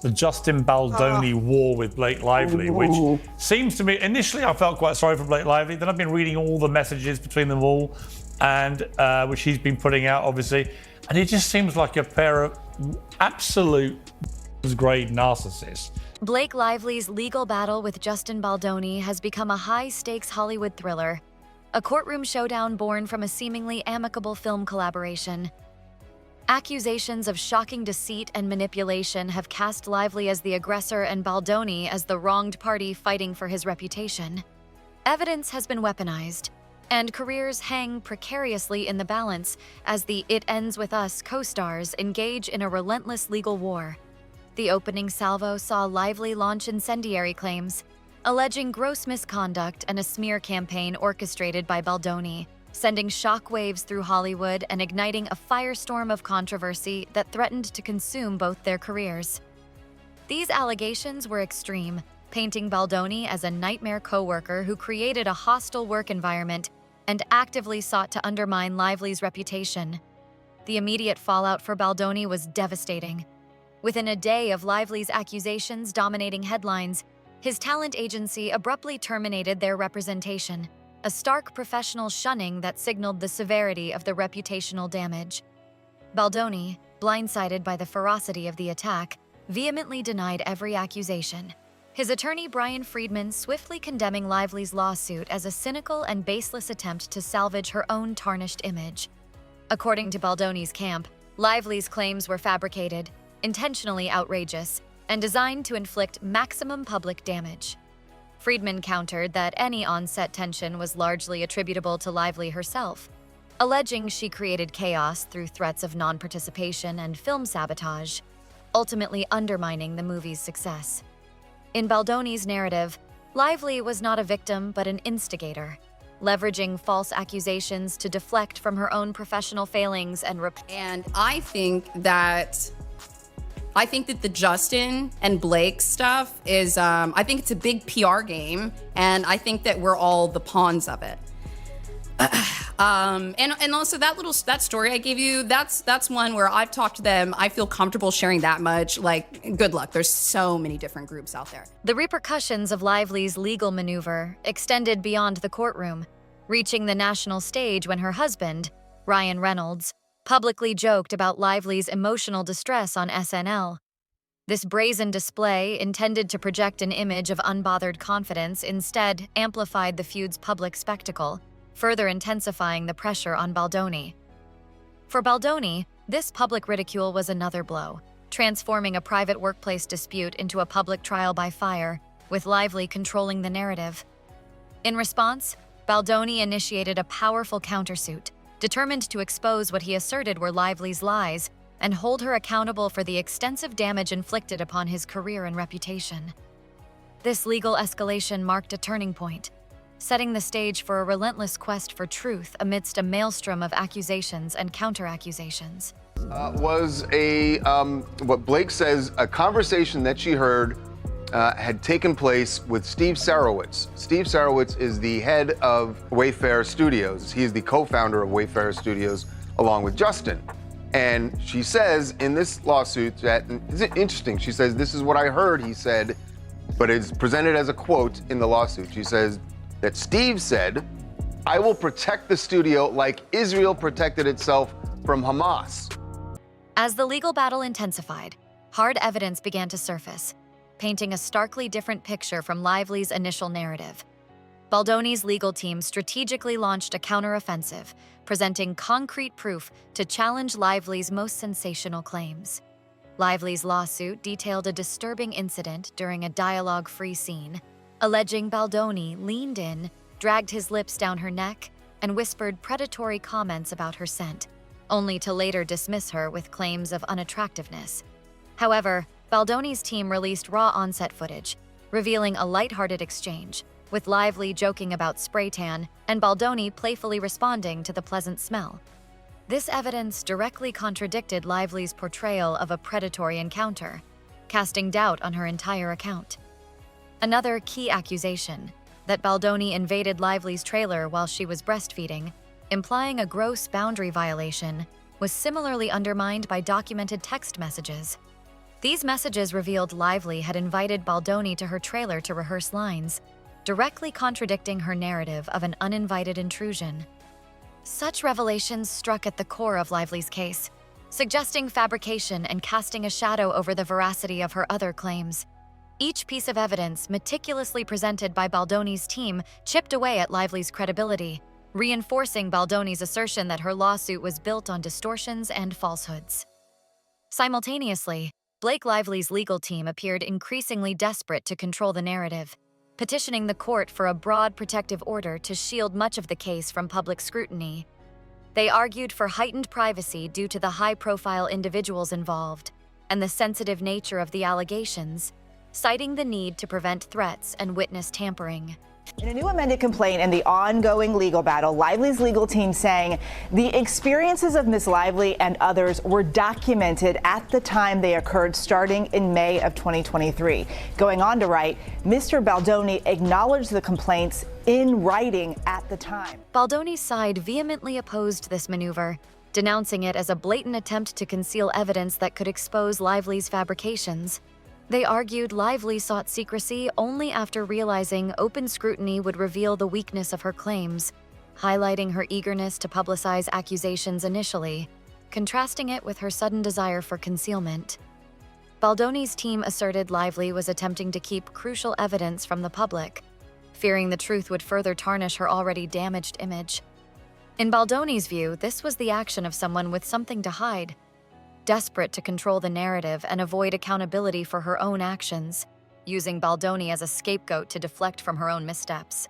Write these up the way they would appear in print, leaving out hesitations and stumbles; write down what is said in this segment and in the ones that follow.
the Justin Baldoni war with Blake Lively, which seems to me, initially I felt quite sorry for Blake Lively, then I've been reading all the messages between them all, and which he's been putting out, obviously, and it just seems like a pair of absolute grade narcissists. Blake Lively's legal battle with Justin Baldoni has become a high-stakes Hollywood thriller, a courtroom showdown born from a seemingly amicable film collaboration. Accusations of shocking deceit and manipulation have cast Lively as the aggressor and Baldoni as the wronged party fighting for his reputation. Evidence has been weaponized, and careers hang precariously in the balance as the It Ends With Us co-stars engage in a relentless legal war. The opening salvo saw Lively launch incendiary claims, alleging gross misconduct and a smear campaign orchestrated by Baldoni, sending shockwaves through Hollywood and igniting a firestorm of controversy that threatened to consume both their careers. These allegations were extreme, painting Baldoni as a nightmare coworker who created a hostile work environment and actively sought to undermine Lively's reputation. The immediate fallout for Baldoni was devastating. Within a day of Lively's accusations dominating headlines, his talent agency abruptly terminated their representation, a stark professional shunning that signaled the severity of the reputational damage. Baldoni, blindsided by the ferocity of the attack, vehemently denied every accusation. His attorney Brian Friedman swiftly condemning Lively's lawsuit as a cynical and baseless attempt to salvage her own tarnished image. According to Baldoni's camp, Lively's claims were fabricated, intentionally outrageous, and designed to inflict maximum public damage. Friedman countered that any on-set tension was largely attributable to Lively herself, alleging she created chaos through threats of non-participation and film sabotage, ultimately undermining the movie's success. In Baldoni's narrative, Lively was not a victim but an instigator, leveraging false accusations to deflect from her own professional failings and I think that the Justin and Blake stuff is, I think it's a big PR game, and I think that we're all the pawns of it. And also that story I gave you, that's one where I've talked to them. I feel comfortable sharing that much. Like, good luck. There's so many different groups out there. The repercussions of Lively's legal maneuver extended beyond the courtroom, reaching the national stage when her husband, Ryan Reynolds, publicly joked about Lively's emotional distress on SNL. This brazen display, intended to project an image of unbothered confidence, instead amplified the feud's public spectacle, further intensifying the pressure on Baldoni. For Baldoni, this public ridicule was another blow, transforming a private workplace dispute into a public trial by fire, with Lively controlling the narrative. In response, Baldoni initiated a powerful countersuit, determined to expose what he asserted were Lively's lies and hold her accountable for the extensive damage inflicted upon his career and reputation. This legal escalation marked a turning point, setting the stage for a relentless quest for truth amidst a maelstrom of accusations and counter-accusations. Was what Blake says, a conversation that she heard had taken place with Steve Sarowitz. Steve Sarowitz is the head of Wayfair Studios. He is the co-founder of Wayfair Studios, along with Justin. And she says in this lawsuit that, is it interesting? She says, this is what I heard, he said, but it's presented as a quote in the lawsuit. She says that Steve said, I will protect the studio like Israel protected itself from Hamas. As the legal battle intensified, hard evidence began to surface, painting a starkly different picture from Lively's initial narrative. Baldoni's legal team strategically launched a counteroffensive, presenting concrete proof to challenge Lively's most sensational claims. Lively's lawsuit detailed a disturbing incident during a dialogue-free scene, alleging Baldoni leaned in, dragged his lips down her neck, and whispered predatory comments about her scent, only to later dismiss her with claims of unattractiveness. However, Baldoni's team released raw on-set footage, revealing a lighthearted exchange, with Lively joking about spray tan and Baldoni playfully responding to the pleasant smell. This evidence directly contradicted Lively's portrayal of a predatory encounter, casting doubt on her entire account. Another key accusation, that Baldoni invaded Lively's trailer while she was breastfeeding, implying a gross boundary violation, was similarly undermined by documented text messages. These messages revealed Lively had invited Baldoni to her trailer to rehearse lines, directly contradicting her narrative of an uninvited intrusion. Such revelations struck at the core of Lively's case, suggesting fabrication and casting a shadow over the veracity of her other claims. Each piece of evidence meticulously presented by Baldoni's team chipped away at Lively's credibility, reinforcing Baldoni's assertion that her lawsuit was built on distortions and falsehoods. Simultaneously, Blake Lively's legal team appeared increasingly desperate to control the narrative, petitioning the court for a broad protective order to shield much of the case from public scrutiny. They argued for heightened privacy due to the high-profile individuals involved and the sensitive nature of the allegations, citing the need to prevent threats and witness tampering. In a new amended complaint and the ongoing legal battle, Lively's legal team saying the experiences of Ms. Lively and others were documented at the time they occurred starting in May of 2023. Going on to write, Mr. Baldoni acknowledged the complaints in writing at the time. Baldoni's side vehemently opposed this maneuver, denouncing it as a blatant attempt to conceal evidence that could expose Lively's fabrications. They argued Lively sought secrecy only after realizing open scrutiny would reveal the weakness of her claims, highlighting her eagerness to publicize accusations initially, contrasting it with her sudden desire for concealment. Baldoni's team asserted Lively was attempting to keep crucial evidence from the public, fearing the truth would further tarnish her already damaged image. In Baldoni's view, this was the action of someone with something to hide, desperate to control the narrative and avoid accountability for her own actions, using Baldoni as a scapegoat to deflect from her own missteps.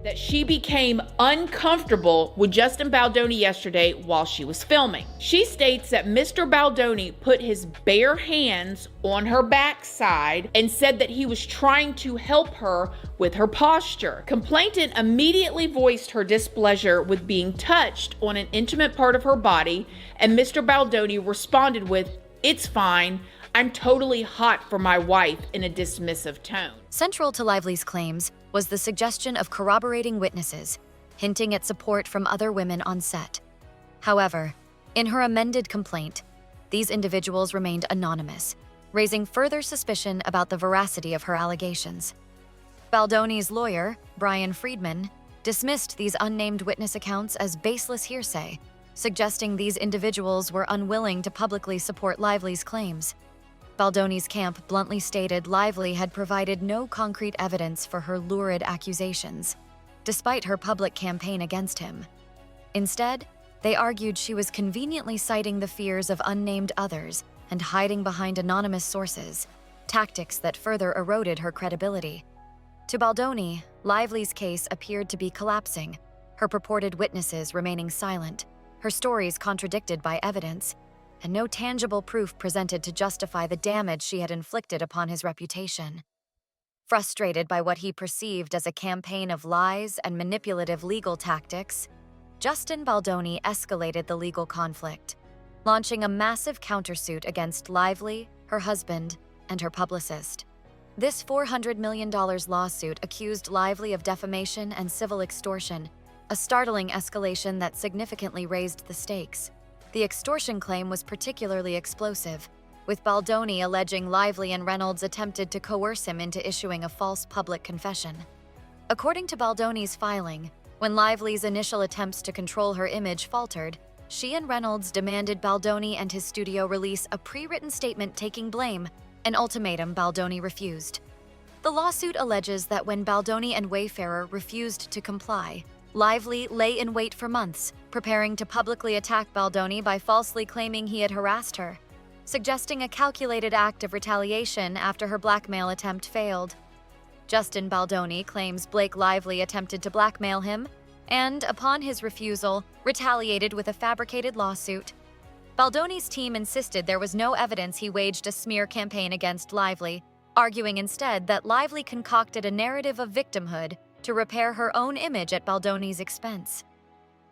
That she became uncomfortable with Justin Baldoni yesterday while she was filming. She states that Mr. Baldoni put his bare hands on her backside and said that he was trying to help her with her posture. Complainant immediately voiced her displeasure with being touched on an intimate part of her body, and Mr. Baldoni responded with, "It's fine. I'm totally hot for my wife," in a dismissive tone. Central to Lively's claims was the suggestion of corroborating witnesses, hinting at support from other women on set. However, in her amended complaint, these individuals remained anonymous, raising further suspicion about the veracity of her allegations. Baldoni's lawyer, Brian Friedman, dismissed these unnamed witness accounts as baseless hearsay, suggesting these individuals were unwilling to publicly support Lively's claims. Baldoni's camp bluntly stated Lively had provided no concrete evidence for her lurid accusations, despite her public campaign against him. Instead, they argued she was conveniently citing the fears of unnamed others and hiding behind anonymous sources, tactics that further eroded her credibility. To Baldoni, Lively's case appeared to be collapsing, her purported witnesses remaining silent, her stories contradicted by evidence, and no tangible proof presented to justify the damage she had inflicted upon his reputation. Frustrated by what he perceived as a campaign of lies and manipulative legal tactics, Justin Baldoni escalated the legal conflict, launching a massive countersuit against Lively, her husband, and her publicist. This $400 million lawsuit accused Lively of defamation and civil extortion, a startling escalation that significantly raised the stakes. The extortion claim was particularly explosive, with Baldoni alleging Lively and Reynolds attempted to coerce him into issuing a false public confession. According to Baldoni's filing, when Lively's initial attempts to control her image faltered, she and Reynolds demanded Baldoni and his studio release a pre-written statement taking blame, an ultimatum Baldoni refused. The lawsuit alleges that when Baldoni and Wayfarer refused to comply, Lively lay in wait for months, preparing to publicly attack Baldoni by falsely claiming he had harassed her, suggesting a calculated act of retaliation after her blackmail attempt failed. Justin Baldoni claims Blake Lively attempted to blackmail him and, upon his refusal, retaliated with a fabricated lawsuit. Baldoni's team insisted there was no evidence he waged a smear campaign against Lively, arguing instead that Lively concocted a narrative of victimhood to repair her own image at Baldoni's expense.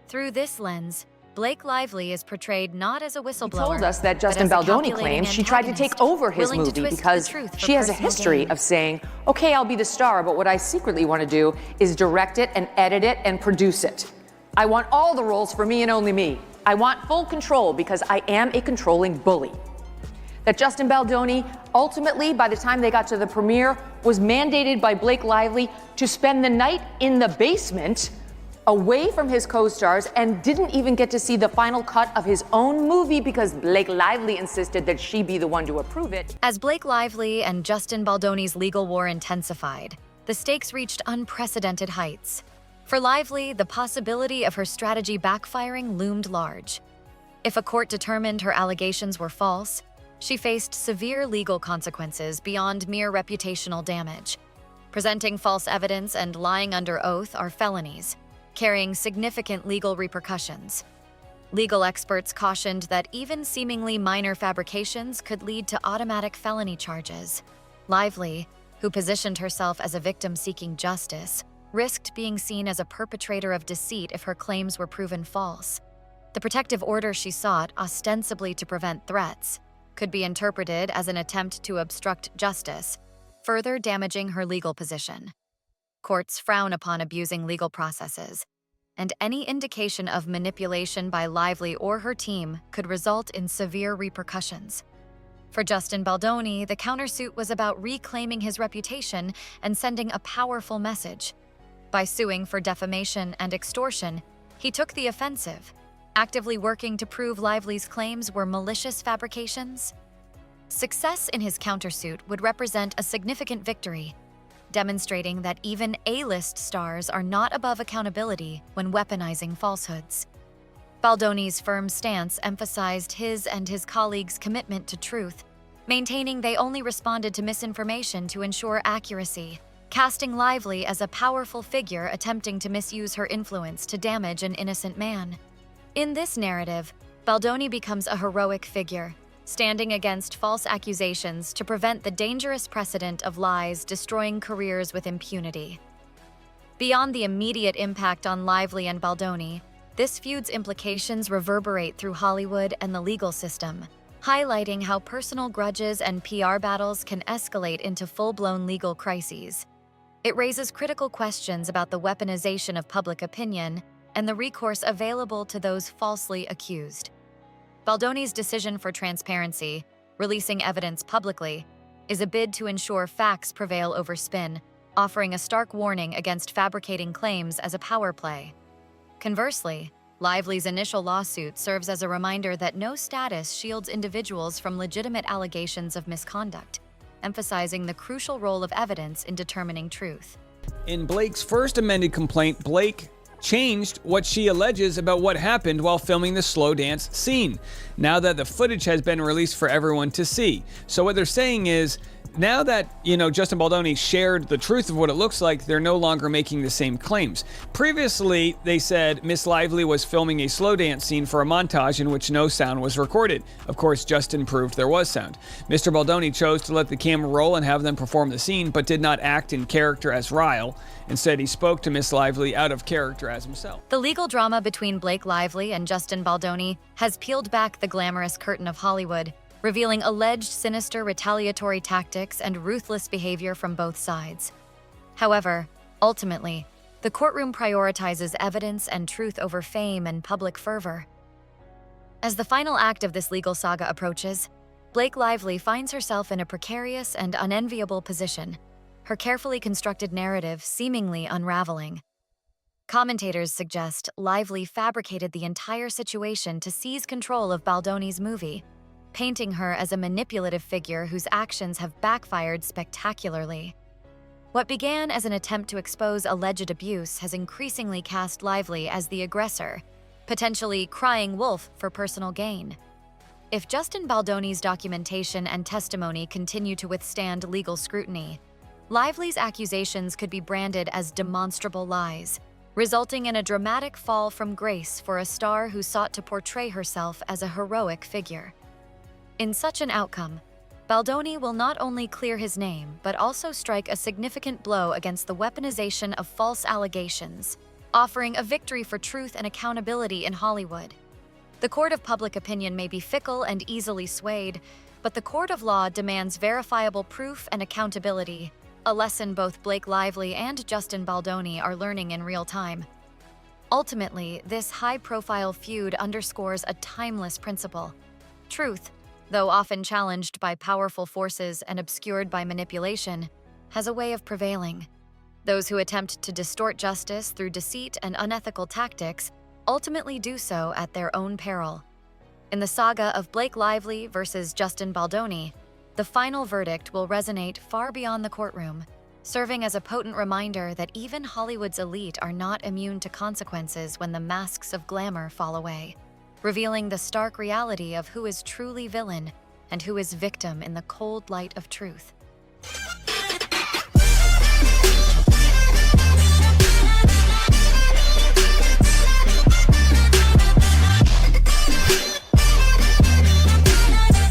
Through this lens, Blake Lively is portrayed not as a whistleblower. He told us that Justin Baldoni claims she tried to take over his movie because she has a history of saying, okay, I'll be the star, but what I secretly want to do is direct it and edit it and produce it. I want all the roles for me and only me. I want full control because I am a controlling bully. that Justin Baldoni ultimately, by the time they got to the premiere, was mandated by Blake Lively to spend the night in the basement away from his co-stars and didn't even get to see the final cut of his own movie because Blake Lively insisted that she be the one to approve it. As Blake Lively and Justin Baldoni's legal war intensified, the stakes reached unprecedented heights. For Lively, the possibility of her strategy backfiring loomed large. If a court determined her allegations were false, she faced severe legal consequences beyond mere reputational damage. Presenting false evidence and lying under oath are felonies, carrying significant legal repercussions. Legal experts cautioned that even seemingly minor fabrications could lead to automatic felony charges. Lively, who positioned herself as a victim seeking justice, risked being seen as a perpetrator of deceit if her claims were proven false. The protective order she sought, ostensibly to prevent threats, could be interpreted as an attempt to obstruct justice, further damaging her legal position. Courts frown upon abusing legal processes, and any indication of manipulation by Lively or her team could result in severe repercussions. For Justin Baldoni, the countersuit was about reclaiming his reputation and sending a powerful message. By suing for defamation and extortion, he took the offensive, actively working to prove Lively's claims were malicious fabrications. Success in his countersuit would represent a significant victory, demonstrating that even A-list stars are not above accountability when weaponizing falsehoods. Baldoni's firm stance emphasized his and his colleagues' commitment to truth, maintaining they only responded to misinformation to ensure accuracy, casting Lively as a powerful figure attempting to misuse her influence to damage an innocent man. In this narrative, Baldoni becomes a heroic figure, standing against false accusations to prevent the dangerous precedent of lies destroying careers with impunity. Beyond the immediate impact on Lively and Baldoni, this feud's implications reverberate through Hollywood and the legal system, highlighting how personal grudges and PR battles can escalate into full-blown legal crises. It raises critical questions about the weaponization of public opinion and the recourse available to those falsely accused. Baldoni's decision for transparency, releasing evidence publicly, is a bid to ensure facts prevail over spin, offering a stark warning against fabricating claims as a power play. Conversely, Lively's initial lawsuit serves as a reminder that no status shields individuals from legitimate allegations of misconduct, emphasizing the crucial role of evidence in determining truth. In Blake's first amended complaint, Blake changed what she alleges about what happened while filming the slow dance scene, now that the footage has been released for everyone to see. So what they're saying is, now that, Justin Baldoni shared the truth of what it looks like, they're no longer making the same claims. Previously, they said Miss Lively was filming a slow dance scene for a montage in which no sound was recorded. Of course, Justin proved there was sound. Mr. Baldoni chose to let the camera roll and have them perform the scene, but did not act in character as Ryle. Instead, he spoke to Miss Lively out of character as himself. The legal drama between Blake Lively and Justin Baldoni has peeled back the glamorous curtain of Hollywood, revealing alleged sinister retaliatory tactics and ruthless behavior from both sides. However, ultimately, the courtroom prioritizes evidence and truth over fame and public fervor. As the final act of this legal saga approaches, Blake Lively finds herself in a precarious and unenviable position, her carefully constructed narrative seemingly unraveling. Commentators suggest Lively fabricated the entire situation to seize control of Baldoni's movie, painting her as a manipulative figure whose actions have backfired spectacularly. What began as an attempt to expose alleged abuse has increasingly cast Lively as the aggressor, potentially crying wolf for personal gain. If Justin Baldoni's documentation and testimony continue to withstand legal scrutiny, Lively's accusations could be branded as demonstrable lies, resulting in a dramatic fall from grace for a star who sought to portray herself as a heroic figure. In such an outcome, Baldoni will not only clear his name, but also strike a significant blow against the weaponization of false allegations, offering a victory for truth and accountability in Hollywood. The court of public opinion may be fickle and easily swayed, but the court of law demands verifiable proof and accountability, a lesson both Blake Lively and Justin Baldoni are learning in real time. Ultimately, this high-profile feud underscores a timeless principle. Truth, though often challenged by powerful forces and obscured by manipulation, has a way of prevailing. Those who attempt to distort justice through deceit and unethical tactics ultimately do so at their own peril. In the saga of Blake Lively versus Justin Baldoni, the final verdict will resonate far beyond the courtroom, serving as a potent reminder that even Hollywood's elite are not immune to consequences when the masks of glamour fall away, revealing the stark reality of who is truly villain and who is victim in the cold light of truth.